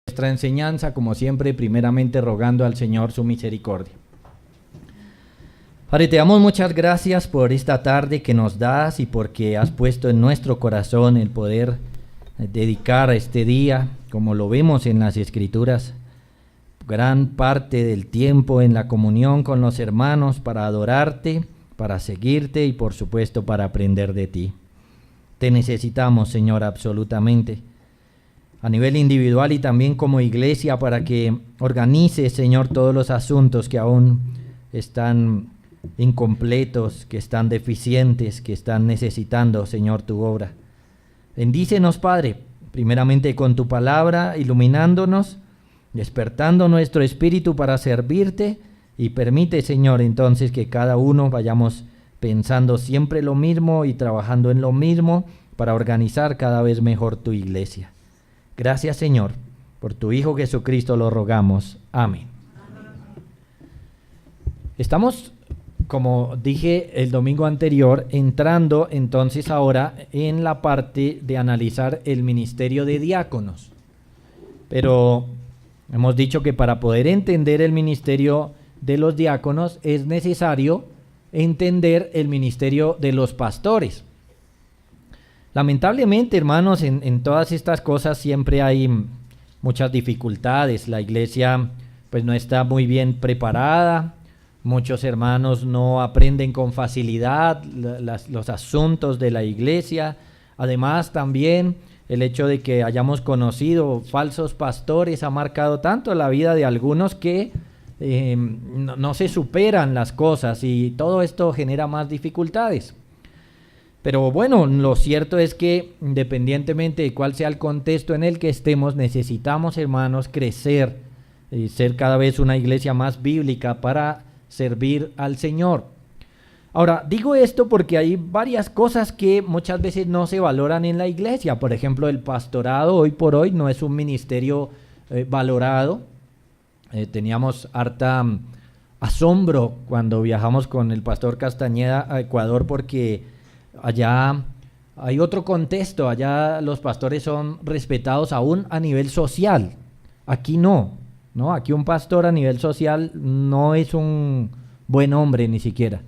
nuestra enseñanza, como siempre, primeramente rogando al Señor su misericordia. Padre, te damos muchas gracias por esta tarde que nos das y porque has puesto en nuestro corazón el poder dedicar este día, como lo vemos en las Escrituras, gran parte del tiempo en la comunión con los hermanos para adorarte, para seguirte y por supuesto para aprender de ti. Te necesitamos, Señor, absolutamente, a nivel individual y también como iglesia, para que organices, Señor, todos los asuntos que aún están incompletos, que están deficientes, que están necesitando, Señor, tu obra. Bendícenos, Padre, primeramente con tu palabra, iluminándonos, despertando nuestro espíritu para servirte, y permite, Señor, entonces que cada uno vayamos pensando siempre lo mismo y trabajando en lo mismo para organizar cada vez mejor tu iglesia. Gracias, Señor, por tu Hijo Jesucristo lo rogamos. Amén. Estamos, como dije el domingo anterior, entrando entonces ahora en la parte de analizar el ministerio de diáconos. Pero hemos dicho que para poder entender el ministerio de los diáconos es necesario entender el ministerio de los pastores. Lamentablemente, hermanos, en todas estas cosas siempre hay muchas dificultades. La iglesia pues no está muy bien preparada. Muchos hermanos no aprenden con facilidad los asuntos de la iglesia. Además, también el hecho de que hayamos conocido falsos pastores ha marcado tanto la vida de algunos que no se superan las cosas, y todo esto genera más dificultades. Pero bueno, lo cierto es que independientemente de cuál sea el contexto en el que estemos, necesitamos, hermanos, crecer y ser cada vez una iglesia más bíblica para servir al Señor. Ahora, digo esto porque hay varias cosas que muchas veces no se valoran en la iglesia. Por ejemplo, el pastorado hoy por hoy no es un ministerio valorado. Teníamos harta asombro cuando viajamos con el pastor Castañeda a Ecuador, porque allá hay otro contexto. Allá los pastores son respetados aún a nivel social. Aquí no. Aquí un pastor a nivel social no es un buen hombre ni siquiera,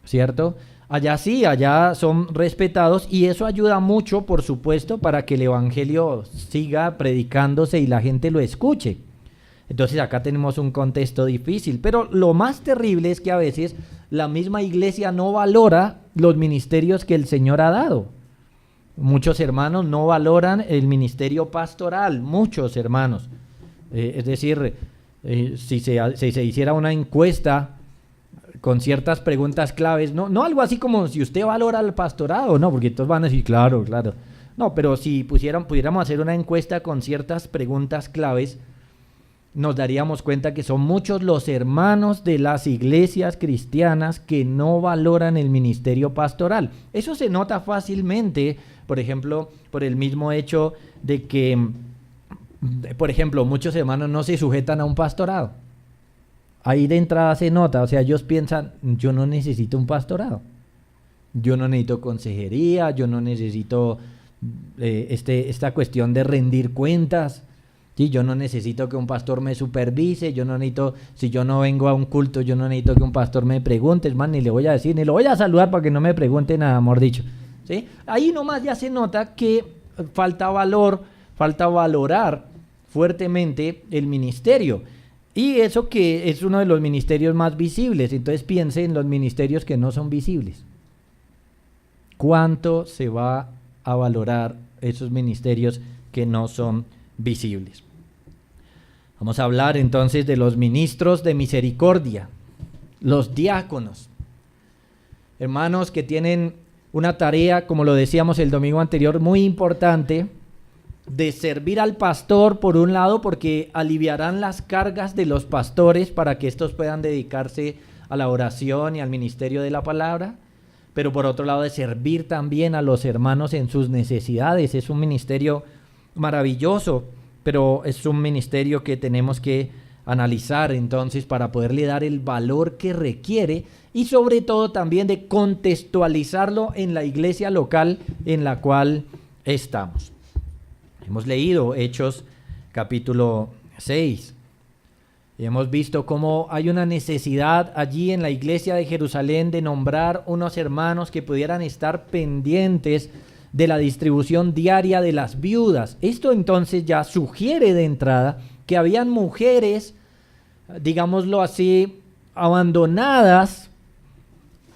¿cierto? Allá sí, allá son respetados, y eso ayuda mucho, por supuesto, para que el evangelio siga predicándose y la gente lo escuche. Entonces acá tenemos un contexto difícil, pero lo más terrible es que a veces la misma iglesia no valora los ministerios que el Señor ha dado. Muchos hermanos no valoran el ministerio pastoral, muchos hermanos. Es decir, si se hiciera una encuesta con ciertas preguntas claves, no algo así como si usted valora el pastorado, no, porque todos van a decir claro. No, pero si pudiéramos hacer una encuesta con ciertas preguntas claves, nos daríamos cuenta que son muchos los hermanos de las iglesias cristianas que no valoran el ministerio pastoral. Eso se nota fácilmente, por ejemplo, por el mismo hecho de que, por ejemplo, muchos hermanos no se sujetan a un pastorado. Ahí de entrada se nota, o sea, ellos piensan, yo no necesito un pastorado, yo no necesito consejería, yo no necesito esta cuestión de rendir cuentas. Sí, yo no necesito que un pastor me supervise, yo no necesito, si yo no vengo a un culto, yo no necesito que un pastor me pregunte, es más, ni le voy a decir, ni lo voy a saludar para que no me pregunte nada, amor dicho. ¿Sí? Ahí nomás ya se nota que falta valorar fuertemente el ministerio, y eso que es uno de los ministerios más visibles. Entonces piense en los ministerios que no son visibles. ¿Cuánto se va a valorar esos ministerios que no son visibles? Vamos a hablar entonces de los ministros de misericordia, los diáconos, hermanos que tienen una tarea, como lo decíamos el domingo anterior, muy importante, de servir al pastor, por un lado, porque aliviarán las cargas de los pastores para que estos puedan dedicarse a la oración y al ministerio de la palabra, pero por otro lado de servir también a los hermanos en sus necesidades. Es un ministerio maravilloso, pero es un ministerio que tenemos que analizar entonces para poderle dar el valor que requiere, y sobre todo también de contextualizarlo en la iglesia local en la cual estamos. Hemos leído Hechos capítulo 6. Y hemos visto cómo hay una necesidad allí en la iglesia de Jerusalén de nombrar unos hermanos que pudieran estar pendientes de la distribución diaria de las viudas. Esto entonces ya sugiere de entrada que habían mujeres, digámoslo así, abandonadas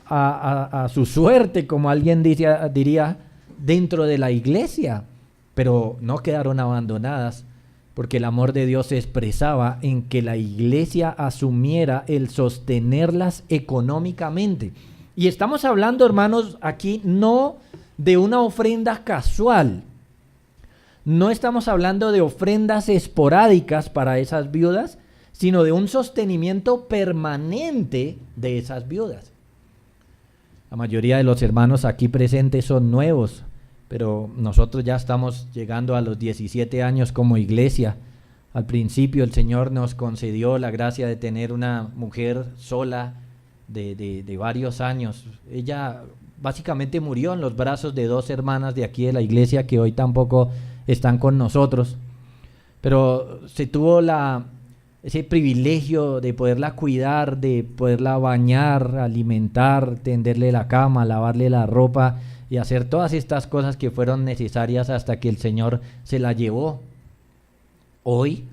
a su suerte, como alguien diría, dentro de la iglesia, pero no quedaron abandonadas, porque el amor de Dios se expresaba en que la iglesia asumiera el sostenerlas económicamente. Y estamos hablando, hermanos, aquí no de una ofrenda casual, no estamos hablando de ofrendas esporádicas para esas viudas, sino de un sostenimiento permanente de esas viudas. La mayoría de los hermanos aquí presentes son nuevos, pero nosotros ya estamos llegando a los 17 años como iglesia. Al principio el Señor nos concedió la gracia de tener una mujer sola de varios años. Ella básicamente murió en los brazos de dos hermanas de aquí de la iglesia que hoy tampoco están con nosotros, pero se tuvo ese privilegio de poderla cuidar, de poderla bañar, alimentar, tenderle la cama, lavarle la ropa y hacer todas estas cosas que fueron necesarias hasta que el Señor se la llevó. Hoy,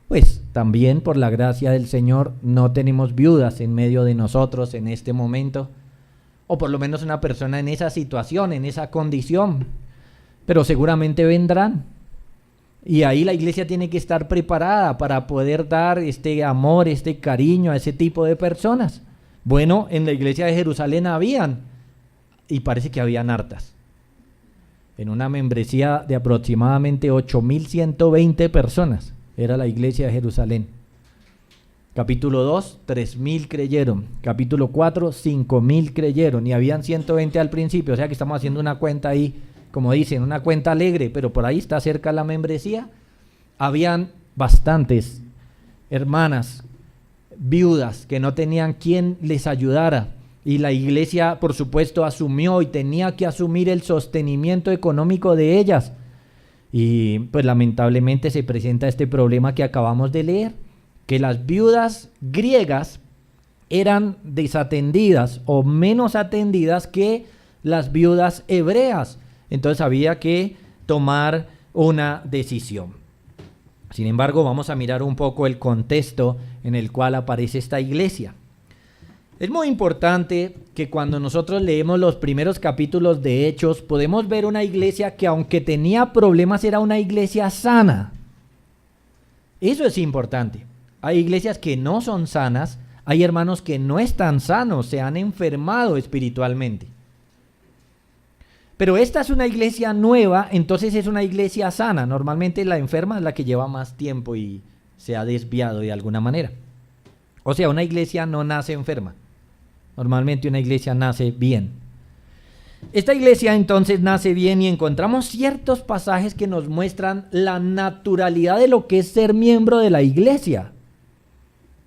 pues también por la gracia del Señor no tenemos viudas en medio de nosotros en este momento, o por lo menos una persona en esa situación, en esa condición, pero seguramente vendrán. Y ahí la iglesia tiene que estar preparada para poder dar este amor, este cariño a ese tipo de personas. Bueno, en la iglesia de Jerusalén habían, y parece que habían hartas. En una membresía de aproximadamente 8.120 personas, era la iglesia de Jerusalén. Capítulo 2, 3.000 creyeron. Capítulo 4, 5.000 creyeron. Y habían 120 al principio, o sea que estamos haciendo una cuenta ahí, como dicen, una cuenta alegre, pero por ahí está cerca la membresía. Habían bastantes hermanas viudas que no tenían quien les ayudara, y la iglesia por supuesto asumió y tenía que asumir el sostenimiento económico de ellas. Y pues lamentablemente se presenta este problema que acabamos de leer, que las viudas griegas eran desatendidas o menos atendidas que las viudas hebreas. Entonces había que tomar una decisión. Sin embargo, vamos a mirar un poco el contexto en el cual aparece esta iglesia. Es muy importante que cuando nosotros leemos los primeros capítulos de Hechos, podemos ver una iglesia que, aunque tenía problemas, era una iglesia sana. Eso es importante. Hay iglesias que no son sanas, hay hermanos que no están sanos, se han enfermado espiritualmente. Pero esta es una iglesia nueva, entonces es una iglesia sana. Normalmente la enferma es la que lleva más tiempo y se ha desviado de alguna manera. O sea, una iglesia no nace enferma. Normalmente una iglesia nace bien. Esta iglesia entonces nace bien y encontramos ciertos pasajes que nos muestran la naturalidad de lo que es ser miembro de la iglesia.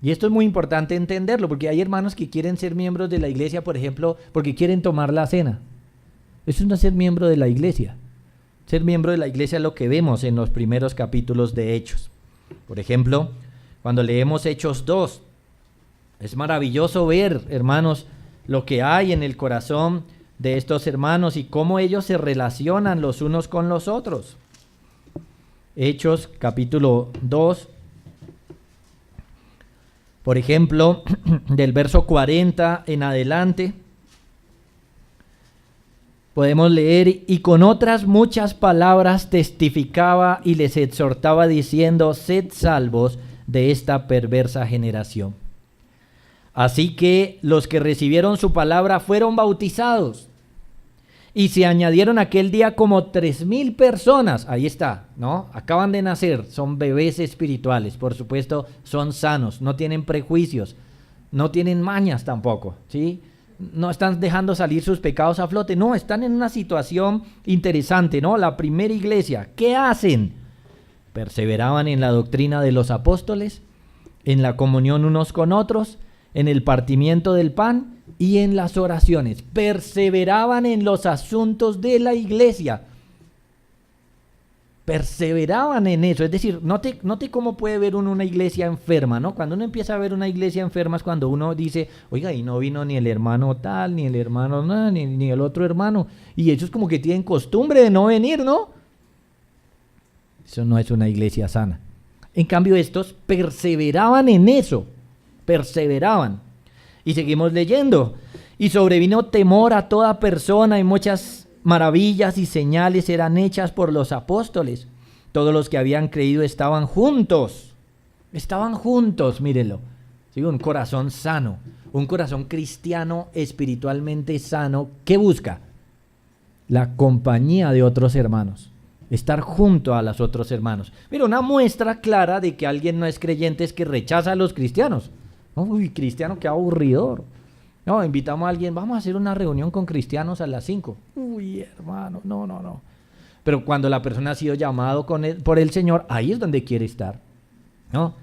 Y esto es muy importante entenderlo, porque hay hermanos que quieren ser miembros de la iglesia, por ejemplo, porque quieren tomar la cena. Eso no es ser miembro de la iglesia. Ser miembro de la iglesia es lo que vemos en los primeros capítulos de Hechos. Por ejemplo, cuando leemos Hechos 2, es maravilloso ver, hermanos, lo que hay en el corazón de estos hermanos y cómo ellos se relacionan los unos con los otros. Hechos capítulo 2, por ejemplo, del verso 40 en adelante, podemos leer: y con otras muchas palabras testificaba y les exhortaba diciendo: sed salvos de esta perversa generación. Así que los que recibieron su palabra fueron bautizados, y se añadieron aquel día como 3.000 personas. Ahí está, ¿no? Acaban de nacer, son bebés espirituales, por supuesto, son sanos, no tienen prejuicios, no tienen mañas tampoco, ¿sí? No están dejando salir sus pecados a flote, no, están en una situación interesante, ¿no? La primera iglesia, ¿qué hacen? Perseveraban en la doctrina de los apóstoles, en la comunión unos con otros, en el partimiento del pan y en las oraciones. Perseveraban en los asuntos de la iglesia. perseveraban en eso. Es decir, note cómo puede ver uno una iglesia enferma, ¿no? Cuando uno empieza a ver una iglesia enferma es cuando uno dice, oiga, y no vino ni el hermano tal, ni el hermano nada, ni el otro hermano, y ellos como que tienen costumbre de no venir, ¿no? Eso no es una iglesia sana. En cambio, estos perseveraban en eso, perseveraban. Y seguimos leyendo. Y sobrevino temor a toda persona, y muchas maravillas y señales eran hechas por los apóstoles. Todos los que habían creído estaban juntos, mírenlo. ¿Sí? Un corazón sano, un corazón cristiano espiritualmente sano. ¿Qué busca? La compañía de otros hermanos, estar junto a los otros hermanos. Mira, una muestra clara de que alguien no es creyente es que rechaza a los cristianos. Uy, cristiano, qué aburridor. No, invitamos a alguien, vamos a hacer una reunión con cristianos a las 5. Uy, hermano, no. Pero cuando la persona ha sido llamado por el Señor, ahí es donde quiere estar, ¿no?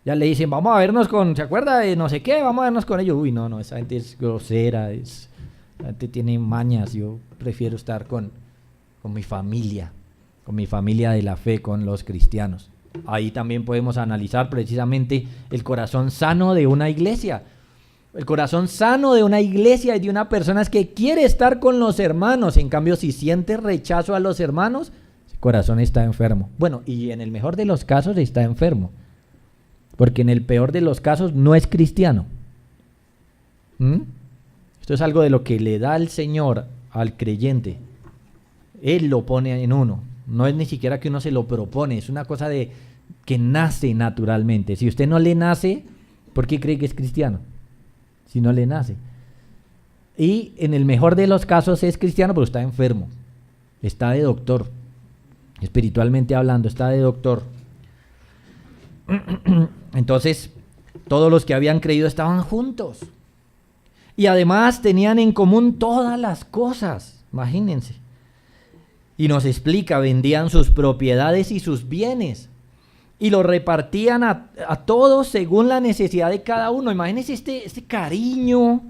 Ya le dicen, vamos a vernos ¿se acuerda de no sé qué? Vamos a vernos con ellos. Uy, no, esa gente es grosera, la gente tiene mañas. Yo prefiero estar con mi familia de la fe, con los cristianos. Ahí también podemos analizar precisamente el corazón sano de una iglesia. El corazón sano de una iglesia y de una persona es que quiere estar con los hermanos. En cambio, si siente rechazo a los hermanos, ese corazón está enfermo. Bueno, y en el mejor de los casos está enfermo, porque en el peor de los casos no es cristiano. Esto es algo de lo que le da el Señor al creyente. Él lo pone en uno. No es ni siquiera que uno se lo propone, es una cosa que nace naturalmente. Si usted no le nace, ¿por qué cree que es cristiano? Si no le nace. Y en el mejor de los casos es cristiano, pero está enfermo, está de doctor, espiritualmente hablando, está de doctor. Entonces, todos los que habían creído estaban juntos. Y además tenían en común todas las cosas, imagínense. Y nos explica, vendían sus propiedades y sus bienes y lo repartían a todos según la necesidad de cada uno. Imagínense este cariño,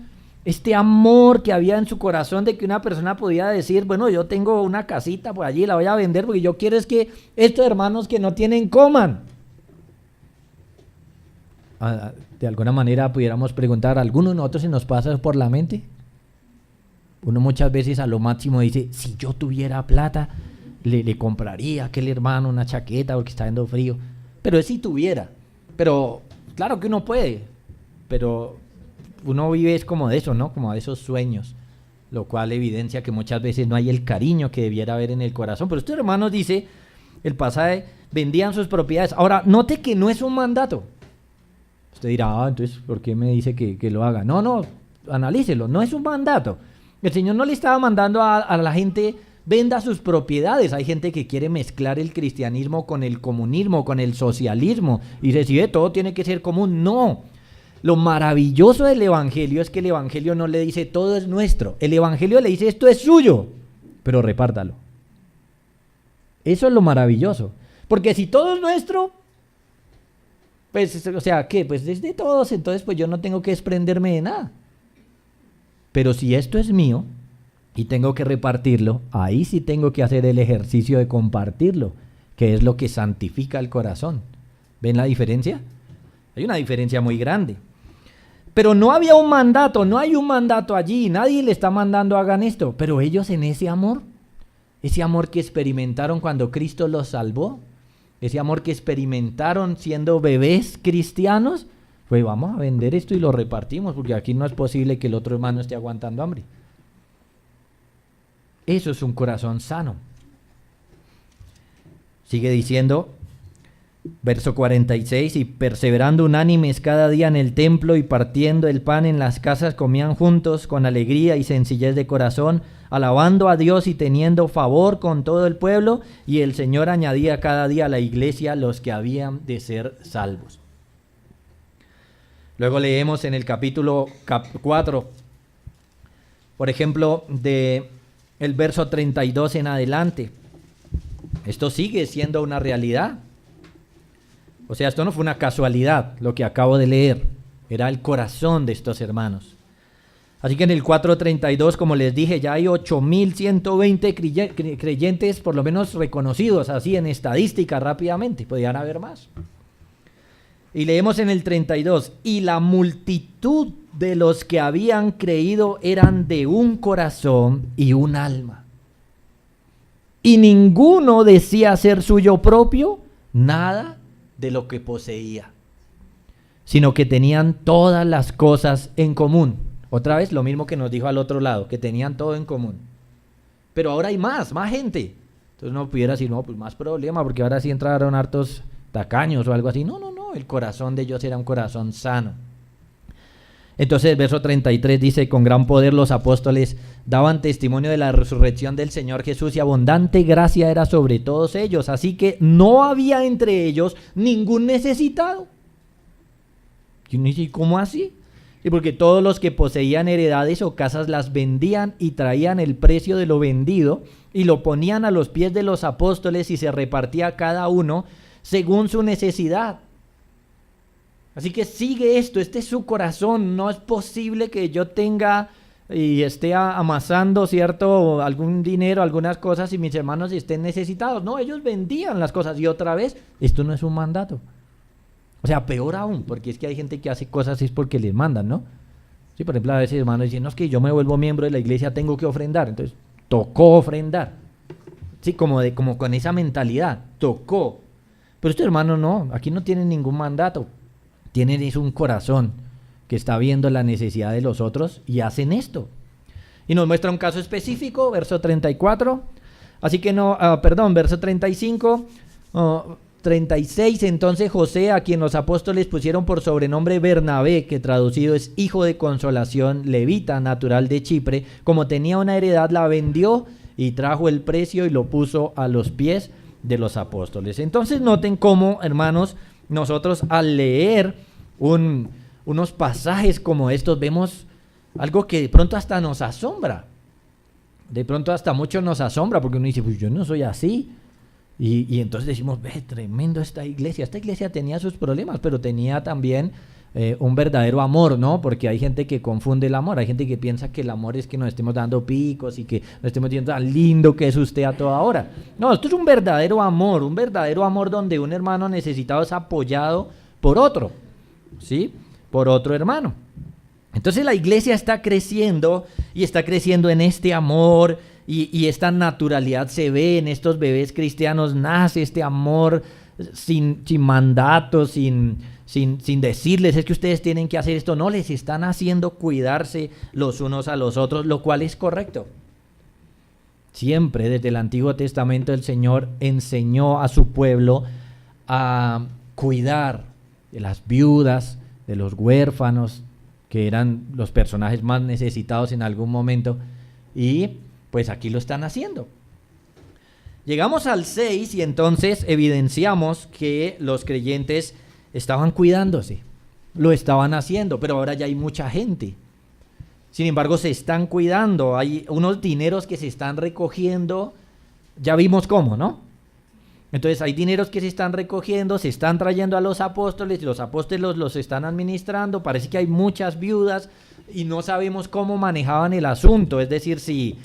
este amor que había en su corazón, de que una persona podía decir, bueno, yo tengo una casita por allí, la voy a vender porque yo quiero es que estos hermanos que no tienen coman. De alguna manera pudiéramos preguntar, ¿a alguno de nosotros se nos pasa por la mente? Uno muchas veces a lo máximo dice, si yo tuviera plata, le compraría a aquel hermano una chaqueta porque está haciendo frío. Pero es si tuviera. Pero claro que uno puede, pero uno vive es como de eso, ¿no? Como de esos sueños, lo cual evidencia que muchas veces no hay el cariño que debiera haber en el corazón. Pero estos hermanos, dice el pasaje, vendían sus propiedades. Ahora, note que no es un mandato. Usted dirá, entonces, ¿por qué me dice que lo haga? No, analícelo, no es un mandato. El Señor no le estaba mandando a la gente venda sus propiedades. Hay gente que quiere mezclar el cristianismo con el comunismo, con el socialismo, y decide todo tiene que ser común. No, lo maravilloso del evangelio es que el evangelio no le dice todo es nuestro. El evangelio le dice esto es suyo, pero repártalo. Eso es lo maravilloso, porque si todo es nuestro, pues, o sea, ¿qué? Pues es de todos, entonces pues yo no tengo que desprenderme de nada. Pero si esto es mío y tengo que repartirlo, ahí sí tengo que hacer el ejercicio de compartirlo, que es lo que santifica el corazón. ¿Ven la diferencia? Hay una diferencia muy grande. Pero no había un mandato, no hay un mandato allí, nadie le está mandando hagan esto, pero ellos en ese amor que experimentaron cuando Cristo los salvó, ese amor que experimentaron siendo bebés cristianos, pues vamos a vender esto y lo repartimos, porque aquí no es posible que el otro hermano esté aguantando hambre. Eso es un corazón sano. Sigue diciendo, verso 46, y perseverando unánimes cada día en el templo y partiendo el pan en las casas, comían juntos con alegría y sencillez de corazón, alabando a Dios y teniendo favor con todo el pueblo, y el Señor añadía cada día a la iglesia los que habían de ser salvos. Luego leemos en el capítulo 4, por ejemplo, de el verso 32 en adelante. Esto sigue siendo una realidad. O sea, esto no fue una casualidad lo que acabo de leer. Era el corazón de estos hermanos. Así que en el 4:32, como les dije, ya hay 8.120 creyentes por lo menos reconocidos, así en estadística rápidamente, podrían haber más. Y leemos en el 32, y la multitud de los que habían creído eran de un corazón y un alma. Y ninguno decía ser suyo propio nada de lo que poseía, sino que tenían todas las cosas en común. Otra vez lo mismo que nos dijo al otro lado, que tenían todo en común. Pero ahora hay más gente. Entonces no pudiera decir, no, pues más problema, porque ahora sí entraron hartos tacaños o algo así. No, el corazón de ellos era un corazón sano. Entonces el verso 33 dice, con gran poder los apóstoles daban testimonio de la resurrección del Señor Jesús y abundante gracia era sobre todos ellos. Así que no había entre ellos ningún necesitado. ¿Y cómo así? Y porque todos los que poseían heredades o casas las vendían y traían el precio de lo vendido y lo ponían a los pies de los apóstoles y se repartía cada uno según su necesidad. Así que sigue esto, este es su corazón. No es posible que yo tenga y esté amasando, ¿cierto?, algún dinero, algunas cosas y mis hermanos estén necesitados. No, ellos vendían las cosas y otra vez, esto no es un mandato. O sea, peor aún, porque es que hay gente que hace cosas es porque les mandan, ¿no? Sí, por ejemplo, a veces hermanos dicen, no, es que yo me vuelvo miembro de la iglesia, tengo que ofrendar. Entonces, tocó ofrendar. Sí, como con esa mentalidad, tocó. Pero estos hermanos no, aquí no tienen ningún mandato. Tienen es un corazón que está viendo la necesidad de los otros y hacen esto. Y nos muestra un caso específico, verso 34. Así que verso 35. 36, entonces José, a quien los apóstoles pusieron por sobrenombre Bernabé, que traducido es hijo de consolación, levita, natural de Chipre, como tenía una heredad, la vendió y trajo el precio y lo puso a los pies de los apóstoles. Entonces noten cómo, hermanos, nosotros al leer unos pasajes como estos, vemos algo que de pronto hasta nos asombra. De pronto hasta mucho nos asombra, porque uno dice, pues yo no soy así. Y entonces decimos, ve, tremendo esta iglesia. Esta iglesia tenía sus problemas, pero tenía también un verdadero amor, ¿no? Porque hay gente que confunde el amor. Hay gente que piensa que el amor es que nos estemos dando picos y que nos estemos diciendo tan lindo que es usted a toda hora. No, esto es un verdadero amor donde un hermano necesitado es apoyado por otro, ¿sí? Por otro hermano. Entonces la iglesia está creciendo y está creciendo en este amor. Y esta naturalidad se ve en estos bebés cristianos, nace este amor sin mandatos, sin decirles es que ustedes tienen que hacer esto. No, les están haciendo cuidarse los unos a los otros, lo cual es correcto. Siempre desde el Antiguo Testamento el Señor enseñó a su pueblo a cuidar de las viudas, de los huérfanos, que eran los personajes más necesitados en algún momento, y pues aquí lo están haciendo. Llegamos al 6 y entonces evidenciamos que los creyentes estaban cuidándose, lo estaban haciendo, pero ahora ya hay mucha gente. Sin embargo, se están cuidando, hay unos dineros que se están recogiendo, ya vimos cómo, ¿no? Entonces hay dineros que se están recogiendo, se están trayendo a los apóstoles, y los apóstoles los están administrando. Parece que hay muchas viudas y no sabemos cómo manejaban el asunto, es decir, si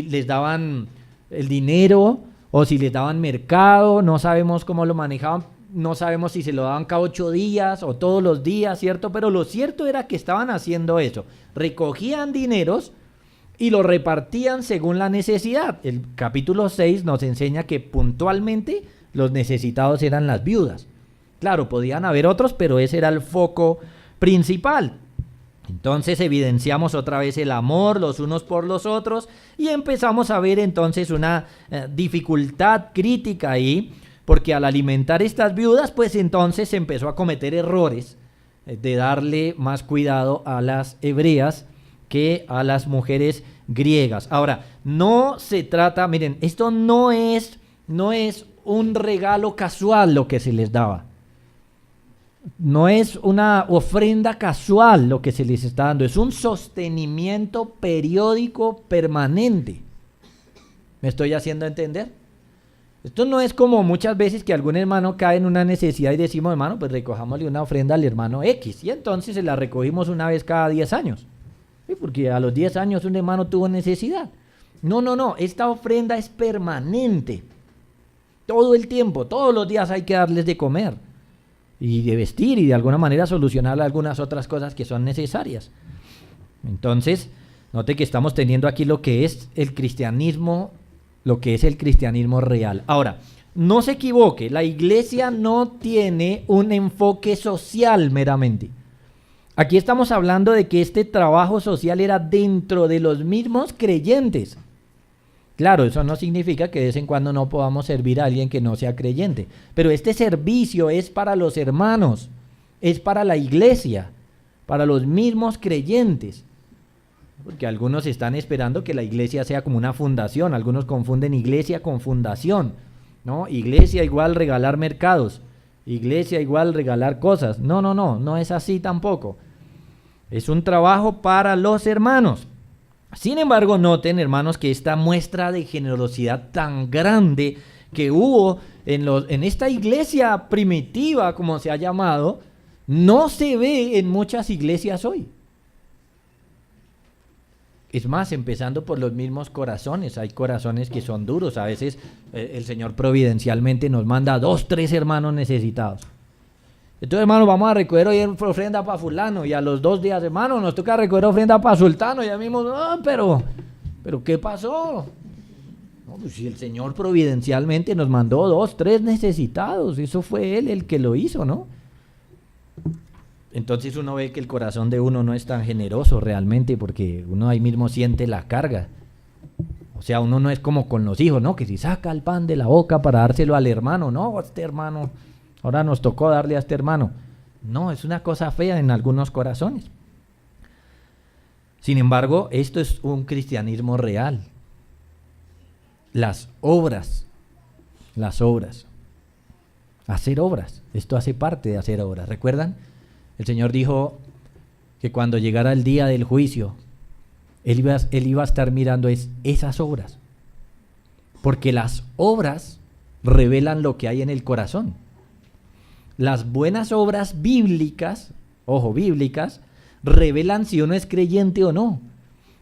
les daban el dinero o si les daban mercado, no sabemos cómo lo manejaban, no sabemos si se lo daban cada 8 días o todos los días, ¿cierto? Pero lo cierto era que estaban haciendo eso, recogían dineros y lo repartían según la necesidad. El capítulo 6 nos enseña que puntualmente los necesitados eran las viudas. Claro, podían haber otros, pero ese era el foco principal. Entonces evidenciamos otra vez el amor los unos por los otros y empezamos a ver entonces una dificultad crítica ahí, porque al alimentar estas viudas, pues entonces se empezó a cometer errores de darle más cuidado a las hebreas que a las mujeres griegas. Ahora, no se trata, miren, esto no es un regalo casual lo que se les daba. No es una ofrenda casual lo que se les está dando, es un sostenimiento periódico permanente. ¿Me estoy haciendo entender? Esto no es como muchas veces que algún hermano cae en una necesidad y decimos, hermano, pues recojámosle una ofrenda al hermano X, y entonces se la recogimos una vez cada 10 años. Porque a los 10 años un hermano tuvo necesidad. No, esta ofrenda es permanente. Todo el tiempo, todos los días hay que darles de comer y de vestir y de alguna manera solucionar algunas otras cosas que son necesarias. Entonces, note que estamos teniendo aquí lo que es el cristianismo real. Ahora, no se equivoque, la iglesia no tiene un enfoque social meramente. Aquí estamos hablando de que este trabajo social era dentro de los mismos creyentes. Claro, eso no significa que de vez en cuando no podamos servir a alguien que no sea creyente, pero este servicio es para los hermanos, es para la iglesia, para los mismos creyentes. Porque algunos están esperando que la iglesia sea como una fundación, algunos confunden iglesia con fundación, ¿no? Iglesia igual regalar mercados, iglesia igual regalar cosas. No es así tampoco. Es un trabajo para los hermanos. Sin embargo, noten, hermanos, que esta muestra de generosidad tan grande que hubo en esta iglesia primitiva, como se ha llamado, no se ve en muchas iglesias hoy. Es más, empezando por los mismos corazones. Hay corazones que son duros. A veces el Señor providencialmente nos manda 2, 3 hermanos necesitados. Entonces, hermano, vamos a recoger hoy ofrenda para fulano, y a los 2 días, hermano, nos toca recoger ofrenda para sultano, y ya mismo, no, pero ¿qué pasó? No, pues si el Señor providencialmente nos mandó 2, 3 necesitados, eso fue Él el que lo hizo, ¿no? Entonces uno ve que el corazón de uno no es tan generoso realmente, porque uno ahí mismo siente la carga. O sea, uno no es como con los hijos, ¿no? Que si saca el pan de la boca para dárselo al hermano, no, este hermano... Ahora nos tocó darle a este hermano. No, es una cosa fea en algunos corazones. Sin embargo, esto es un cristianismo real. Las obras. Hacer obras. Esto hace parte de hacer obras. ¿Recuerdan? El Señor dijo que cuando llegara el día del juicio, Él iba a estar mirando esas obras. Porque las obras revelan lo que hay en el corazón. Las buenas obras bíblicas, revelan si uno es creyente o no.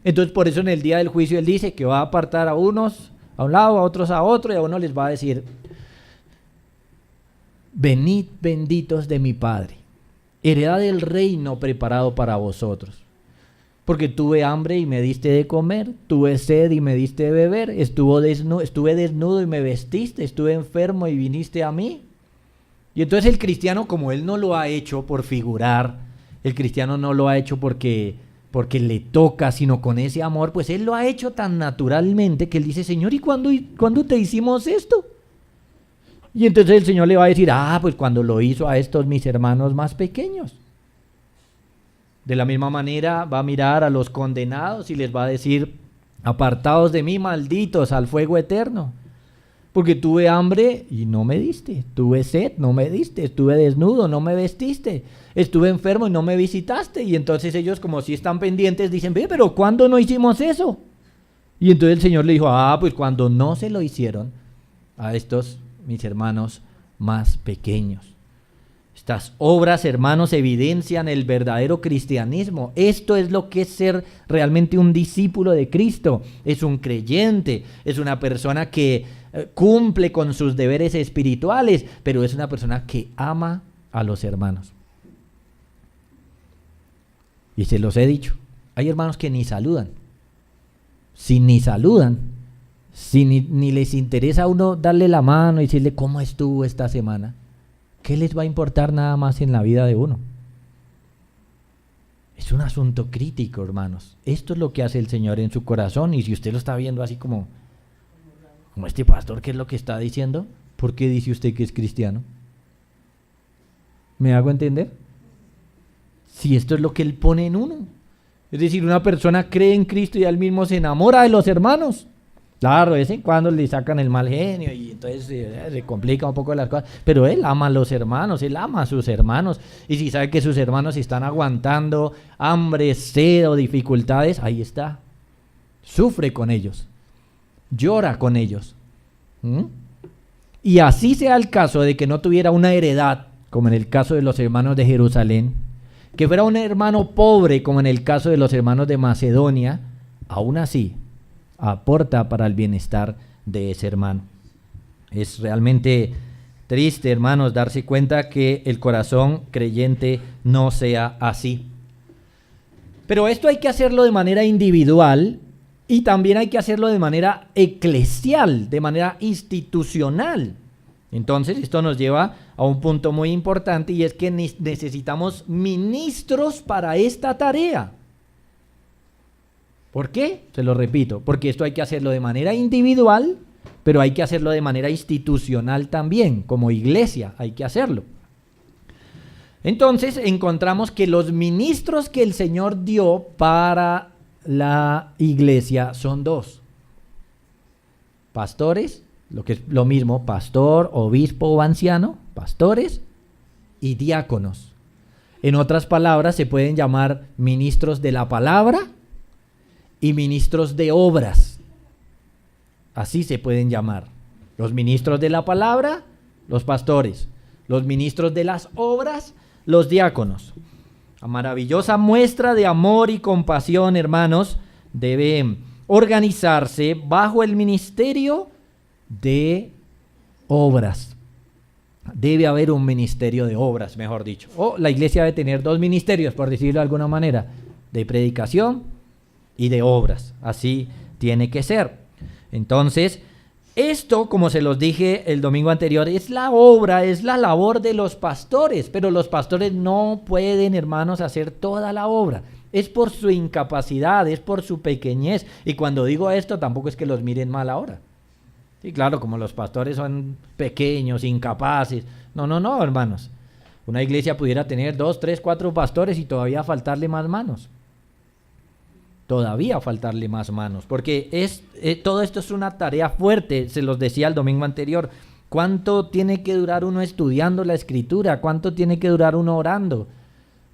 Entonces, por eso en el día del juicio Él dice que va a apartar a unos a un lado, a otros a otro, y a uno les va a decir: venid benditos de mi Padre, heredad del reino preparado para vosotros. Porque tuve hambre y me diste de comer, tuve sed y me diste de beber, estuve desnudo y me vestiste, estuve enfermo y viniste a mí. Y entonces el cristiano, como él no lo ha hecho por figurar, el cristiano no lo ha hecho porque le toca, sino con ese amor, pues él lo ha hecho tan naturalmente que él dice: Señor, ¿y cuándo te hicimos esto? Y entonces el Señor le va a decir: pues cuando lo hizo a estos mis hermanos más pequeños. De la misma manera va a mirar a los condenados y les va a decir: apartados de mí, malditos, al fuego eterno. Porque tuve hambre y no me diste, tuve sed, no me diste, estuve desnudo, no me vestiste, estuve enfermo y no me visitaste. Y entonces ellos, como si están pendientes, dicen: pero ¿cuándo no hicimos eso? Y entonces el Señor le dijo: pues cuando no se lo hicieron a estos mis hermanos más pequeños. Estas obras, hermanos, evidencian el verdadero cristianismo. Esto es lo que es ser realmente un discípulo de Cristo. Es un creyente, es una persona que cumple con sus deberes espirituales, pero es una persona que ama a los hermanos. Y se los he dicho, hay hermanos que ni saludan. Si ni saludan, si ni les interesa a uno darle la mano y decirle: ¿cómo estuvo esta semana? ¿Qué les va a importar nada más en la vida de uno? Es un asunto crítico, hermanos. Esto es lo que hace el Señor en su corazón. Y si usted lo está viendo así como este pastor, ¿qué es lo que está diciendo? ¿Por qué dice usted que es cristiano? ¿Me hago entender? Si esto es lo que Él pone en uno. Es decir, una persona cree en Cristo y él mismo se enamora de los hermanos. Claro, de vez en cuando le sacan el mal genio y entonces se complica un poco las cosas. Pero él ama a los hermanos, él ama a sus hermanos. Y si sabe que sus hermanos están aguantando hambre, sed o dificultades, ahí está. Sufre con ellos, llora con ellos. Y así sea el caso de que no tuviera una heredad, como en el caso de los hermanos de Jerusalén, que fuera un hermano pobre, como en el caso de los hermanos de Macedonia, aún así aporta para el bienestar de ese hermano. Es realmente triste, hermanos, darse cuenta que el corazón creyente no sea así. Pero esto hay que hacerlo de manera individual y también hay que hacerlo de manera eclesial, de manera institucional. Entonces, esto nos lleva a un punto muy importante y es que necesitamos ministros para esta tarea. ¿Por qué? Se lo repito, porque esto hay que hacerlo de manera individual, pero hay que hacerlo de manera institucional también, como iglesia hay que hacerlo. Entonces, encontramos que los ministros que el Señor dio para la iglesia son dos: pastores, lo que es lo mismo, pastor, obispo o anciano, pastores y diáconos. En otras palabras, se pueden llamar ministros de la palabra y ministros de obras. Así se pueden llamar. Los ministros de la palabra, los pastores. Los ministros de las obras, los diáconos. La maravillosa muestra de amor y compasión, hermanos, debe organizarse bajo el ministerio de obras. Debe haber un ministerio de obras, mejor dicho. O la iglesia debe tener dos ministerios, por decirlo de alguna manera, de predicación y de obras. Así tiene que ser. Entonces, esto, como se los dije el domingo anterior, es la obra, es la labor de los pastores, pero los pastores no pueden, hermanos, hacer toda la obra. Es por su incapacidad, es por su pequeñez. Y cuando digo esto, tampoco es que los miren mal ahora. Sí, claro, como los pastores son pequeños, incapaces. No, hermanos. Una iglesia pudiera tener 2, 3, 4 pastores y todavía faltarle más manos. Todavía faltarle más manos, porque todo esto es una tarea fuerte. Se los decía el domingo anterior. ¿Cuánto tiene que durar uno estudiando la Escritura? ¿Cuánto tiene que durar uno orando?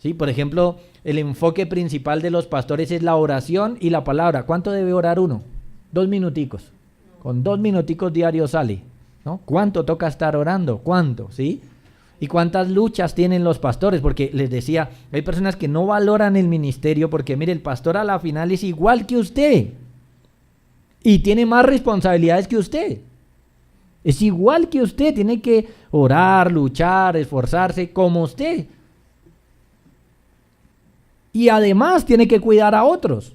Sí, por ejemplo, el enfoque principal de los pastores es la oración y la palabra. ¿Cuánto debe orar uno? 2 minuticos. Con 2 minuticos diarios sale, ¿no? ¿Cuánto toca estar orando? ¿Cuánto? ¿Sí? ¿Y cuántas luchas tienen los pastores? Porque les decía, hay personas que no valoran el ministerio porque, mire, el pastor a la final es igual que usted y tiene más responsabilidades que usted. Es igual que usted, tiene que orar, luchar, esforzarse como usted. Y además tiene que cuidar a otros.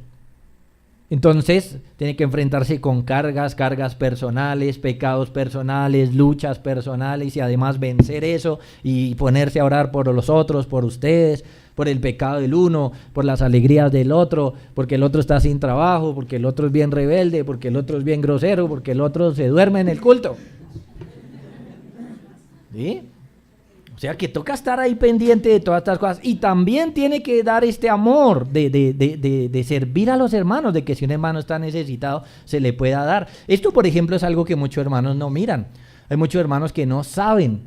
Entonces tiene que enfrentarse con cargas personales, pecados personales, luchas personales y además vencer eso y ponerse a orar por los otros, por ustedes, por el pecado del uno, por las alegrías del otro, porque el otro está sin trabajo, porque el otro es bien rebelde, porque el otro es bien grosero, porque el otro se duerme en el culto. ¿Sí? O sea que toca estar ahí pendiente de todas estas cosas y también tiene que dar este amor de servir a los hermanos, de que si un hermano está necesitado se le pueda dar. Esto, por ejemplo, es algo que muchos hermanos no miran. Hay muchos hermanos que no saben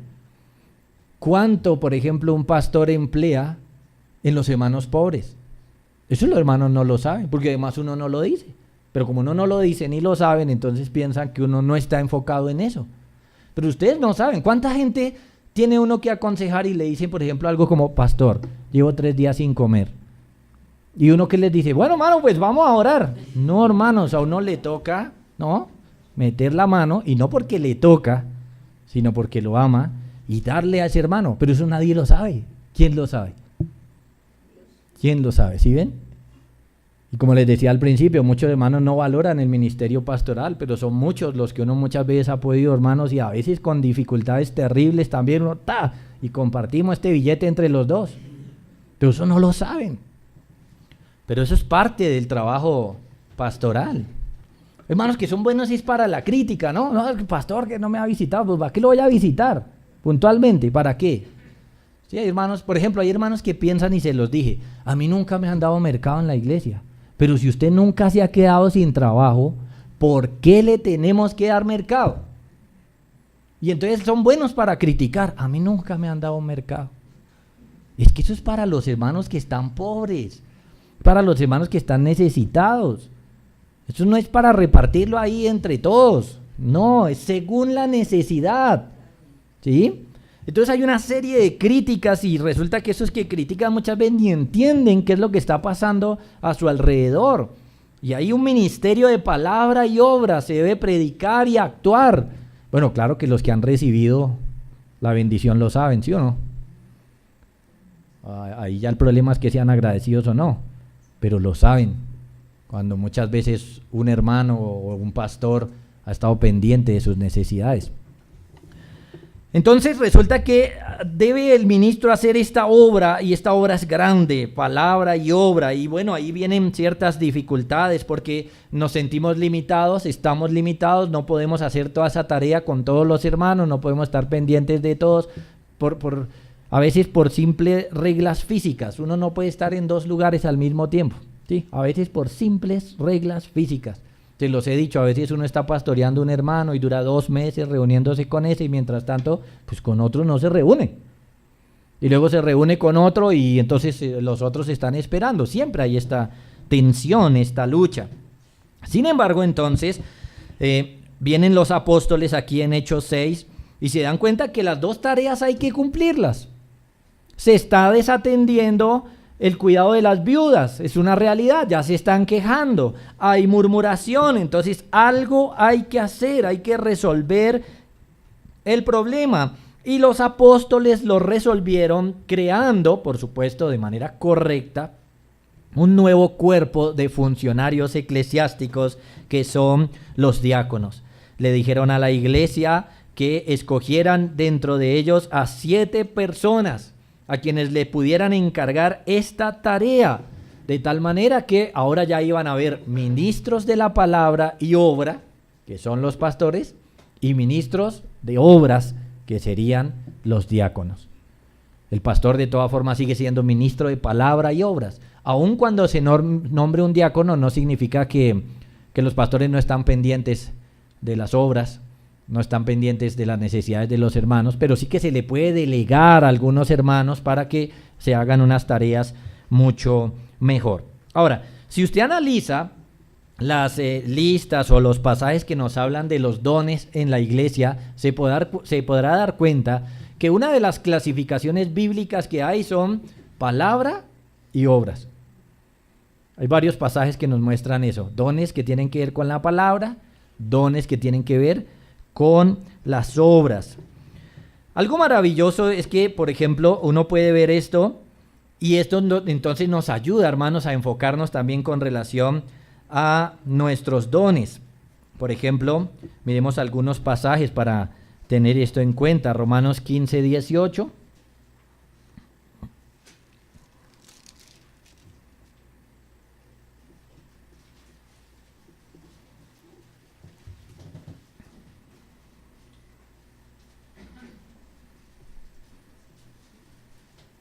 cuánto, por ejemplo, un pastor emplea en los hermanos pobres. Eso los hermanos no lo saben, porque además uno no lo dice. Pero como uno no lo dice ni lo saben, entonces piensan que uno no está enfocado en eso. Pero ustedes no saben cuánta gente tiene uno que aconsejar y le dicen, por ejemplo, algo como: pastor, llevo 3 días sin comer. Y uno que les dice: bueno, hermano, pues vamos a orar. No, hermanos, a uno le toca, ¿no?, meter la mano, y no porque le toca, sino porque lo ama, y darle a ese hermano. Pero eso nadie lo sabe. ¿Quién lo sabe? ¿Quién lo sabe? ¿Sí ven? Y como les decía al principio, muchos hermanos no valoran el ministerio pastoral, pero son muchos los que uno muchas veces ha podido, hermanos, y a veces con dificultades terribles también uno y compartimos este billete entre los dos. Pero eso no lo saben. Pero eso es parte del trabajo pastoral. Hermanos que son buenos es para la crítica, ¿no? No, el pastor que no me ha visitado, pues ¿para qué lo voy a visitar? Puntualmente, ¿para qué? Sí, hay hermanos, por ejemplo, hay hermanos que piensan, y se los dije, a mí nunca me han dado mercado en la iglesia. Pero si usted nunca se ha quedado sin trabajo, ¿por qué le tenemos que dar mercado? Y entonces son buenos para criticar. A mí nunca me han dado mercado. Es que eso es para los hermanos que están pobres, para los hermanos que están necesitados. Eso no es para repartirlo ahí entre todos. No, es según la necesidad. ¿Sí? Entonces hay una serie de críticas y resulta que esos que critican muchas veces ni entienden qué es lo que está pasando a su alrededor. Y hay un ministerio de palabra y obra, se debe predicar y actuar. Bueno, claro que los que han recibido la bendición lo saben, ¿sí o no? Ahí ya el problema es que sean agradecidos o no, pero lo saben. Cuando muchas veces un hermano o un pastor ha estado pendiente de sus necesidades. Entonces resulta que debe el ministro hacer esta obra, y esta obra es grande, palabra y obra, y bueno, ahí vienen ciertas dificultades porque nos sentimos limitados, estamos limitados, no podemos hacer toda esa tarea con todos los hermanos, no podemos estar pendientes de todos, a veces por simples reglas físicas, uno no puede estar en dos lugares al mismo tiempo, ¿sí? A veces por simples reglas físicas. Te los he dicho, a veces uno está pastoreando un hermano y dura 2 meses reuniéndose con ese y mientras tanto, pues con otro no se reúne. Y luego se reúne con otro y entonces los otros están esperando. Siempre hay esta tensión, esta lucha. Sin embargo, entonces, vienen los apóstoles aquí en Hechos 6 y se dan cuenta que las dos tareas hay que cumplirlas. Se está desatendiendo el cuidado de las viudas, es una realidad, ya se están quejando, hay murmuración, entonces algo hay que hacer, hay que resolver el problema. Y los apóstoles lo resolvieron creando, por supuesto, de manera correcta, un nuevo cuerpo de funcionarios eclesiásticos que son los diáconos. Le dijeron a la iglesia que escogieran dentro de ellos a 7 personas a quienes le pudieran encargar esta tarea, de tal manera que ahora ya iban a haber ministros de la palabra y obra, que son los pastores, y ministros de obras, que serían los diáconos. El pastor de todas formas sigue siendo ministro de palabra y obras. Aun cuando se nombre un diácono, no significa que los pastores no están pendientes de las obras, no están pendientes de las necesidades de los hermanos, pero sí que se le puede delegar a algunos hermanos para que se hagan unas tareas mucho mejor. Ahora, si usted analiza las listas o los pasajes que nos hablan de los dones en la iglesia, se podrá dar cuenta que una de las clasificaciones bíblicas que hay son palabra y obras. Hay varios pasajes que nos muestran eso, dones que tienen que ver con la palabra, dones que tienen que ver con las obras. Algo maravilloso es que, por ejemplo, uno puede ver esto y esto entonces nos ayuda, hermanos, a enfocarnos también con relación a nuestros dones. Por ejemplo, miremos algunos pasajes para tener esto en cuenta. Romanos 15, 18.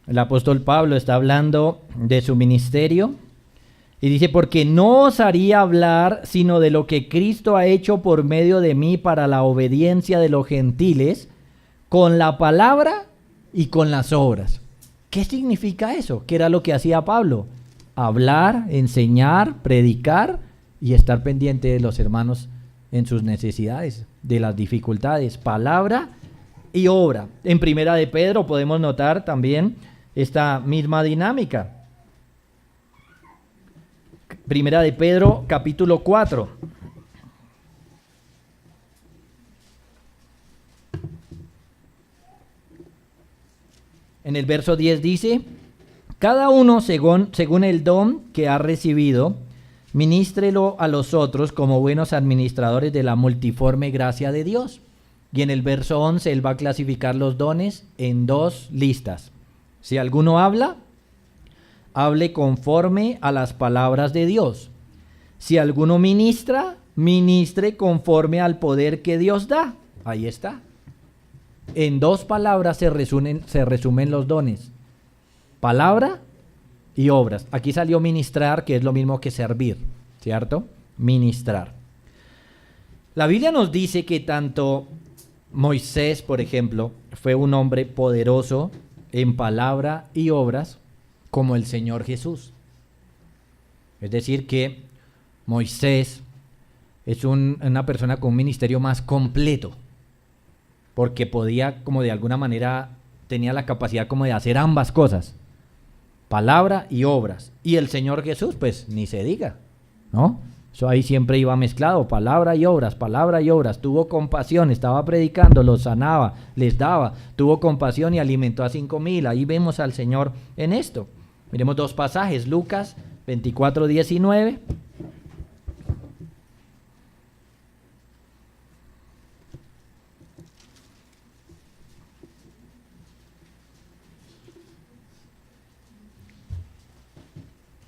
El apóstol Pablo está hablando de su ministerio y dice, porque no osaría hablar sino de lo que Cristo ha hecho por medio de mí para la obediencia de los gentiles, con la palabra y con las obras. ¿Qué significa eso? ¿Qué era lo que hacía Pablo? Hablar, enseñar, predicar y estar pendiente de los hermanos en sus necesidades, de las dificultades, palabra y obra. En Primera de Pedro podemos notar también esta misma dinámica. Primera de Pedro, capítulo 4. En el verso 10 dice, cada uno según el don que ha recibido, ministrelo a los otros como buenos administradores de la multiforme gracia de Dios. Y en el verso 11 él va a clasificar los dones en 2 listas. Si alguno habla, hable conforme a las palabras de Dios. Si alguno ministra, ministre conforme al poder que Dios da. Ahí está. En 2 palabras se resumen los dones. Palabra y obras. Aquí salió ministrar, que es lo mismo que servir, ¿cierto? Ministrar. La Biblia nos dice que tanto Moisés, por ejemplo, fue un hombre poderoso en palabra y obras, como el Señor Jesús. Es decir que Moisés es una persona con un ministerio más completo, porque podía como de alguna manera tenía la capacidad como de hacer ambas cosas, palabra y obras. Y el Señor Jesús, pues ni se diga, ¿no? Eso ahí siempre iba mezclado, palabra y obras, palabra y obras. Tuvo compasión, estaba predicando, los sanaba, les daba, tuvo compasión y alimentó a 5,000. Ahí vemos al Señor en esto. Miremos dos pasajes, Lucas 24:19.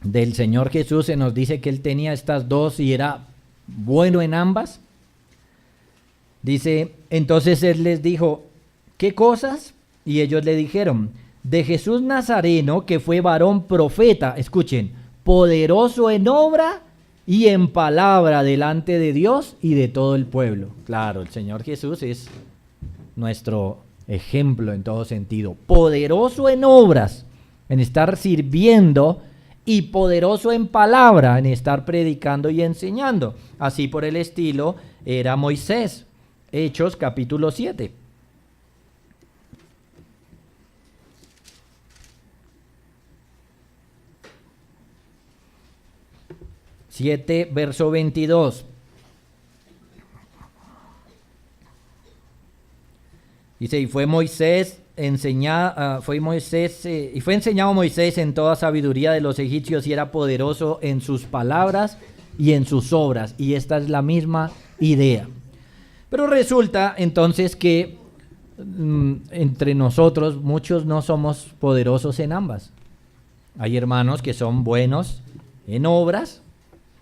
Del Señor Jesús se nos dice que Él tenía estas dos y era bueno en ambas. Dice, entonces Él les dijo, ¿qué cosas? Y ellos le dijeron, de Jesús Nazareno, que fue varón profeta, escuchen, poderoso en obra y en palabra delante de Dios y de todo el pueblo. Claro, el Señor Jesús es nuestro ejemplo en todo sentido. Poderoso en obras, en estar sirviendo, y poderoso en palabra, en estar predicando y enseñando. Así por el estilo era Moisés. Hechos capítulo 7. Verso 22. Dice, y fue enseñado Moisés en toda sabiduría de los egipcios y era poderoso en sus palabras y en sus obras. Y esta es la misma idea. Pero resulta entonces que entre nosotros muchos no somos poderosos en ambas. Hay hermanos que son buenos en obras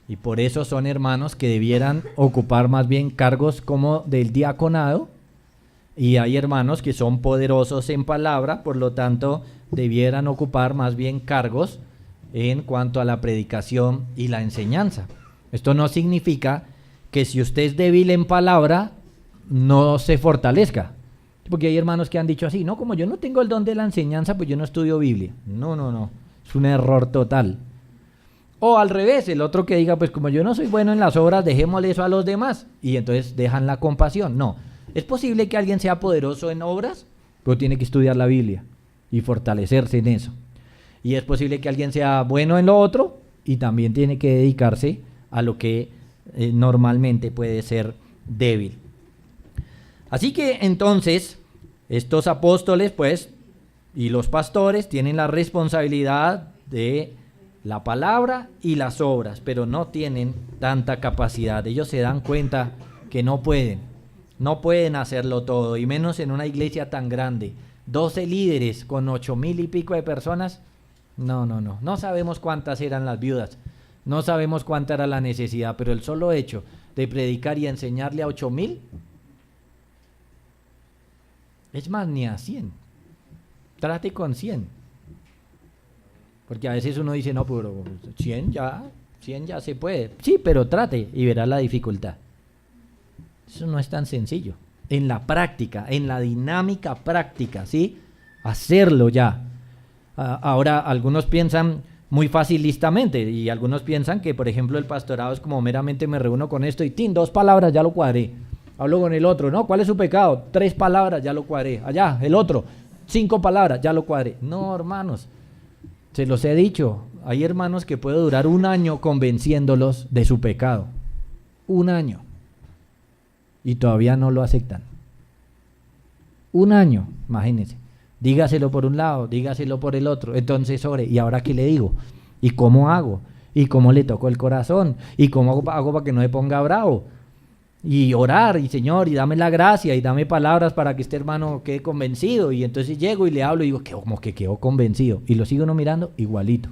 y por eso son hermanos que debieran ocupar más bien cargos como del diaconado. Y hay hermanos que son poderosos en palabra, por lo tanto, debieran ocupar más bien cargos en cuanto a la predicación y la enseñanza. Esto no significa que si usted es débil en palabra, no se fortalezca. Porque hay hermanos que han dicho así, no, como yo no tengo el don de la enseñanza, pues yo no estudio Biblia. No, es un error total. O al revés, el otro que diga, pues como yo no soy bueno en las obras, dejémosle eso a los demás. Y entonces dejan la compasión. No. ¿Es posible que alguien sea poderoso en obras? Pero tiene que estudiar la Biblia y fortalecerse en eso. Y es posible que alguien sea bueno en lo otro y también tiene que dedicarse a lo que normalmente puede ser débil. Así que entonces estos apóstoles pues y los pastores tienen la responsabilidad de la palabra y las obras, pero no tienen tanta capacidad. Ellos se dan cuenta que no pueden hacerlo todo, y menos en una iglesia tan grande. 12 líderes con 8,000 y pico de personas. No sabemos cuántas eran las viudas, no sabemos cuánta era la necesidad, pero el solo hecho de predicar y enseñarle a 8,000, es más, ni a 100. Trate con 100. Porque a veces uno dice, no, pero 100 ya se puede. Sí, pero trate y verá la dificultad. Eso no es tan sencillo. En la práctica, en la dinámica práctica, ¿sí? Hacerlo ya. Ahora, algunos piensan muy facilistamente y algunos piensan que, por ejemplo, el pastorado es como meramente me reúno con esto y ¡tin! 2 palabras, ya lo cuadré. Hablo con el otro, ¿no? ¿Cuál es su pecado? 3 palabras, ya lo cuadré. Allá, el otro, 5 palabras, ya lo cuadré. No, hermanos, se los he dicho. Hay hermanos que puede durar 1 año convenciéndolos de su pecado. 1 año. Y todavía no lo aceptan. 1 año, imagínense. Dígaselo por un lado, dígaselo por el otro. Entonces, ¿y ahora qué le digo? ¿Y cómo hago? ¿Y cómo le toco el corazón? ¿Y cómo hago para que no me ponga bravo? Y orar, y Señor, y dame la gracia, y dame palabras para que este hermano quede convencido. Y entonces llego y le hablo y digo, como que quedó convencido. Y lo sigo uno mirando igualito.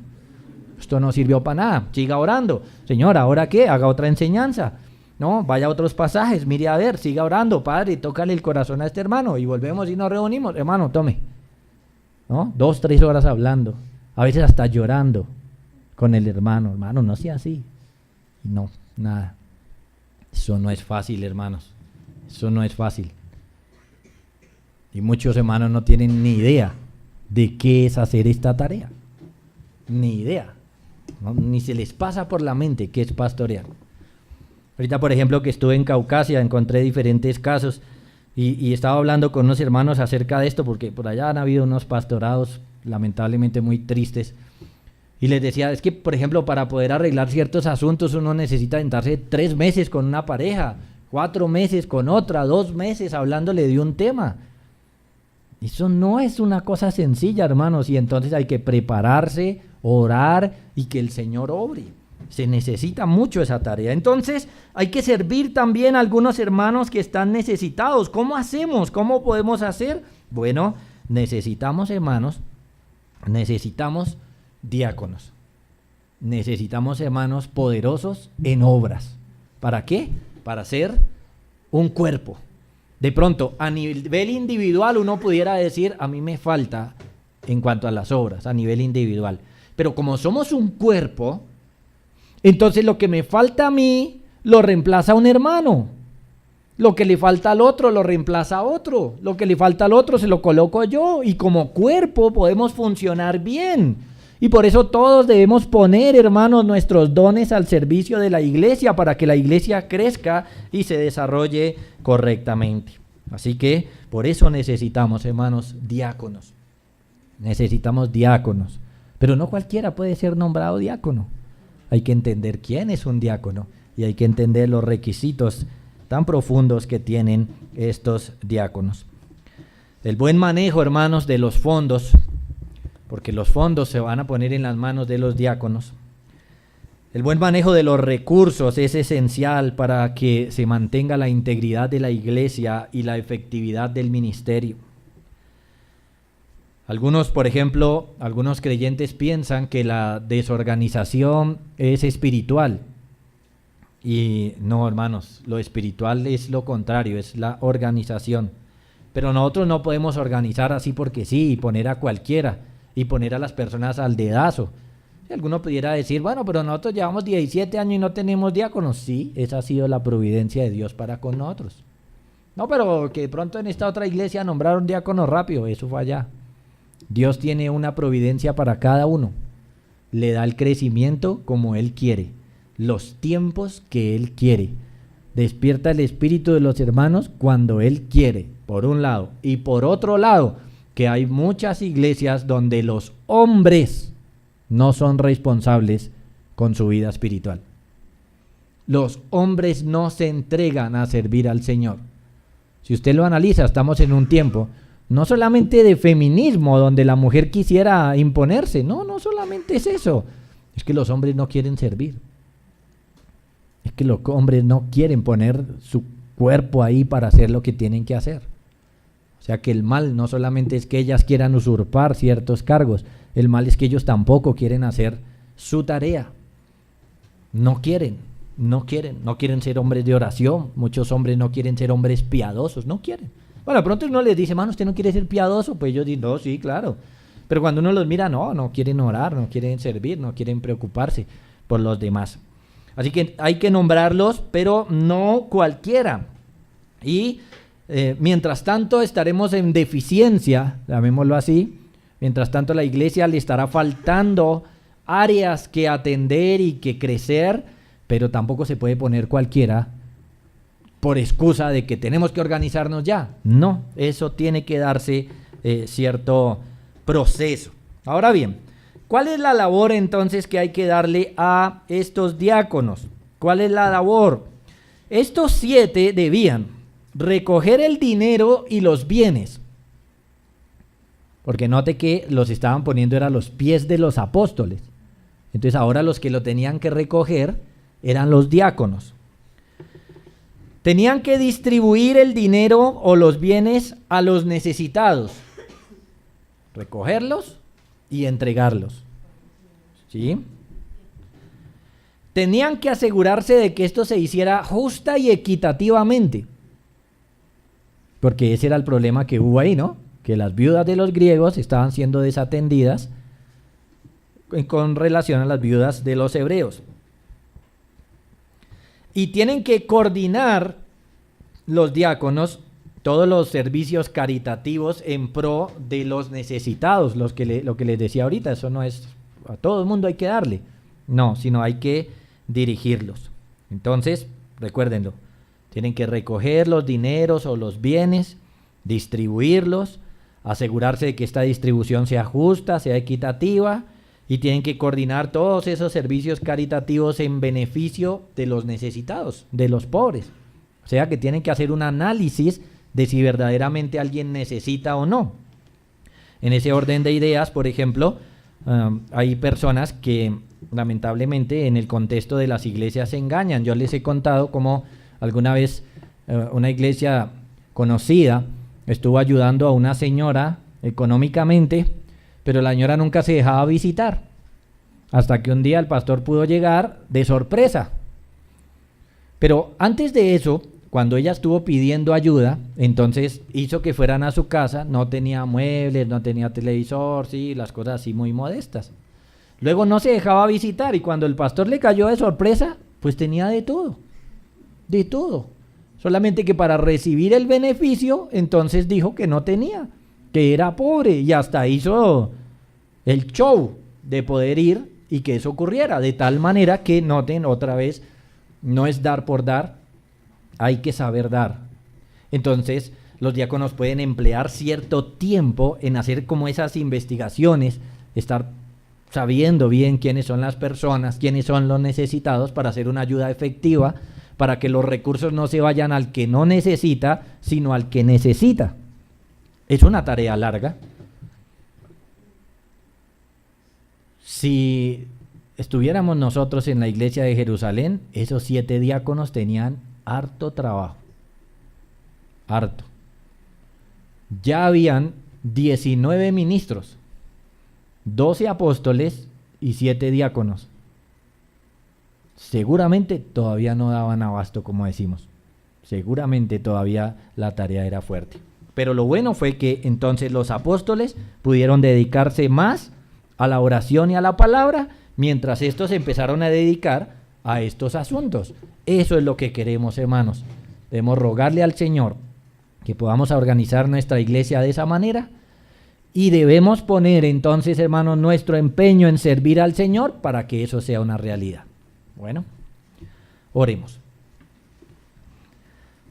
Esto no sirvió para nada. Siga orando. Señor, ¿ahora qué? Haga otra enseñanza. No, vaya a otros pasajes, mire a ver, siga orando, Padre, tócale el corazón a este hermano. Y volvemos y nos reunimos. Hermano, tome. ¿No? 2, 3 horas hablando. A veces hasta llorando con el hermano. Hermano, no sea así. Y no, nada. Eso no es fácil, hermanos. Eso no es fácil. Y muchos hermanos no tienen ni idea de qué es hacer esta tarea. Ni idea. ¿No? Ni se les pasa por la mente qué es pastorear. Ahorita, por ejemplo, que estuve en Caucasia, encontré diferentes casos y estaba hablando con unos hermanos acerca de esto, porque por allá han habido unos pastorados lamentablemente muy tristes, y les decía, es que por ejemplo para poder arreglar ciertos asuntos uno necesita sentarse 3 meses con una pareja, 4 meses con otra, 2 meses hablándole de un tema. Eso no es una cosa sencilla, hermanos, y entonces hay que prepararse, orar y que el Señor obre. Se necesita mucho esa tarea. Entonces hay que servir también a algunos hermanos que están necesitados. ¿Cómo hacemos? ¿Cómo podemos hacer? Bueno, necesitamos, hermanos, necesitamos diáconos. Necesitamos hermanos poderosos en obras. ¿Para qué? Para ser un cuerpo. De pronto, a nivel individual uno pudiera decir, a mí me falta en cuanto a las obras, a nivel individual. Pero como somos un cuerpo, entonces lo que me falta a mí lo reemplaza un hermano. Lo que le falta al otro lo reemplaza a otro. Lo que le falta al otro se lo coloco yo. Y como cuerpo podemos funcionar bien. Y por eso todos debemos poner, hermanos, nuestros dones al servicio de la iglesia para que la iglesia crezca y se desarrolle correctamente. Así que por eso necesitamos, hermanos, diáconos. Necesitamos diáconos. Pero no cualquiera puede ser nombrado diácono. Hay que entender quién es un diácono y hay que entender los requisitos tan profundos que tienen estos diáconos. El buen manejo, hermanos, de los fondos, porque los fondos se van a poner en las manos de los diáconos. El buen manejo de los recursos es esencial para que se mantenga la integridad de la iglesia y la efectividad del ministerio. Algunos, por ejemplo, algunos creyentes piensan que la desorganización es espiritual. Y no, hermanos, lo espiritual es lo contrario, es la organización. Pero nosotros no podemos organizar así porque sí y poner a cualquiera y poner a las personas al dedazo. Si alguno pudiera decir, bueno, pero nosotros llevamos 17 años y no tenemos diáconos. Sí, esa ha sido la providencia de Dios para con nosotros. No, pero que de pronto en esta otra iglesia nombraron diáconos rápido, eso fue allá. Dios tiene una providencia para cada uno. Le da el crecimiento como Él quiere, los tiempos que Él quiere. Despierta el espíritu de los hermanos cuando Él quiere, por un lado. Y por otro lado, que hay muchas iglesias donde los hombres no son responsables con su vida espiritual. Los hombres no se entregan a servir al Señor. Si usted lo analiza, estamos en un tiempo no solamente de feminismo, donde la mujer quisiera imponerse. No solamente es eso. Es que los hombres no quieren servir. Es que los hombres no quieren poner su cuerpo ahí para hacer lo que tienen que hacer. O sea que el mal no solamente es que ellas quieran usurpar ciertos cargos, el mal es que ellos tampoco quieren hacer su tarea. No quieren ser hombres de oración. Muchos hombres no quieren ser hombres piadosos, no quieren. Bueno, de pronto uno les dice, mano, ¿usted no quiere ser piadoso? Pues ellos dicen, no, sí, claro. Pero cuando uno los mira, no quieren orar, no quieren servir, no quieren preocuparse por los demás. Así que hay que nombrarlos, pero no cualquiera. Y mientras tanto estaremos en deficiencia, llamémoslo así. Mientras tanto la iglesia le estará faltando áreas que atender y que crecer, pero tampoco se puede poner cualquiera por excusa de que tenemos que organizarnos ya. No, eso tiene que darse cierto proceso. Ahora bien, ¿cuál es la labor entonces que hay que darle a estos diáconos? ¿Cuál es la labor? Estos 7 debían recoger el dinero y los bienes. Porque note que los estaban poniendo a los pies de los apóstoles. Entonces ahora los que lo tenían que recoger eran los diáconos. Tenían que distribuir el dinero o los bienes a los necesitados. Recogerlos y entregarlos. ¿Sí? Tenían que asegurarse de que esto se hiciera justa y equitativamente. Porque ese era el problema que hubo ahí, ¿no? Que las viudas de los griegos estaban siendo desatendidas con relación a las viudas de los hebreos. Y tienen que coordinar los diáconos todos los servicios caritativos en pro de los necesitados, lo que les decía ahorita. Eso no es a todo el mundo hay que darle, no, sino hay que dirigirlos. Entonces, recuérdenlo, Tienen que recoger los dineros o los bienes, distribuirlos, asegurarse de que esta distribución sea justa, sea equitativa, y tienen que coordinar todos esos servicios caritativos en beneficio de los necesitados, de los pobres. O sea que tienen que hacer un análisis de si verdaderamente alguien necesita o no. En ese orden de ideas, por ejemplo, hay personas que lamentablemente en el contexto de las iglesias se engañan. Yo les he contado cómo alguna vez una iglesia conocida estuvo ayudando a una señora económicamente, pero la señora nunca se dejaba visitar, hasta que un día el pastor pudo llegar de sorpresa. Pero antes de eso, cuando ella estuvo pidiendo ayuda, entonces hizo que fueran a su casa. No tenía muebles, no tenía televisor, sí, las cosas así muy modestas. Luego no se dejaba visitar, y cuando el pastor le cayó de sorpresa, pues tenía de todo, de todo. Solamente que para recibir el beneficio, entonces dijo que no tenía, que era pobre, y hasta hizo el show de poder ir y que eso ocurriera, de tal manera que, noten otra vez, no es dar por dar, hay que saber dar. Entonces los diáconos pueden emplear cierto tiempo en hacer como esas investigaciones, estar sabiendo bien quiénes son las personas, quiénes son los necesitados, para hacer una ayuda efectiva, para que los recursos no se vayan al que no necesita, sino al que necesita. Es una tarea larga. Si estuviéramos nosotros en la iglesia de Jerusalén, esos 7 diáconos tenían harto trabajo, harto. Ya habían 19 ministros, 12 apóstoles y 7 diáconos. Seguramente todavía no daban abasto, como decimos. Seguramente todavía la tarea era fuerte. Pero lo bueno fue que entonces los apóstoles pudieron dedicarse más a la oración y a la palabra, mientras estos empezaron a dedicar a estos asuntos. Eso es lo que queremos, hermanos. Debemos rogarle al Señor que podamos organizar nuestra iglesia de esa manera, y debemos poner entonces, hermanos, nuestro empeño en servir al Señor para que eso sea una realidad. Bueno, oremos.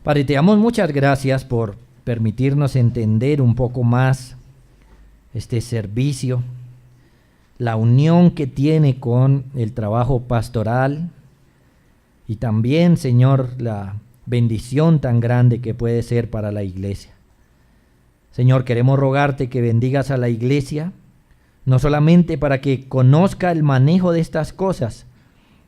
Padre, te damos muchas gracias por permitirnos entender un poco más este servicio, la unión que tiene con el trabajo pastoral, y también, Señor, la bendición tan grande que puede ser para la iglesia. Señor, queremos rogarte que bendigas a la iglesia, no solamente para que conozca el manejo de estas cosas,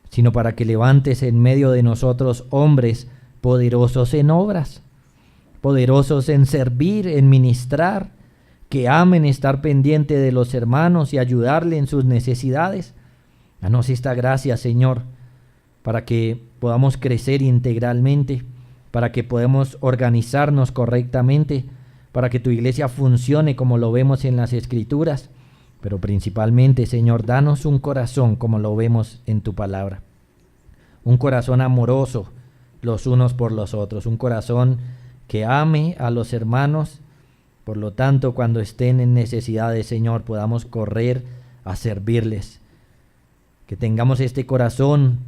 sino para que levantes en medio de nosotros hombres poderosos en obras, poderosos en servir, en ministrar, que amen estar pendiente de los hermanos y ayudarle en sus necesidades. Danos esta gracia, Señor, para que podamos crecer integralmente, para que podamos organizarnos correctamente, para que tu iglesia funcione como lo vemos en las Escrituras, pero principalmente, Señor, danos un corazón como lo vemos en tu palabra, un corazón amoroso los unos por los otros, un corazón que ame a los hermanos. Por lo tanto, cuando estén en necesidades, Señor, podamos correr a servirles, que tengamos este corazón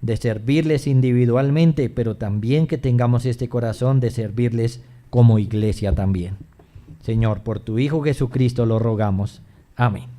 de servirles individualmente, pero también que tengamos este corazón de servirles como iglesia también. Señor, por tu Hijo Jesucristo lo rogamos. Amén.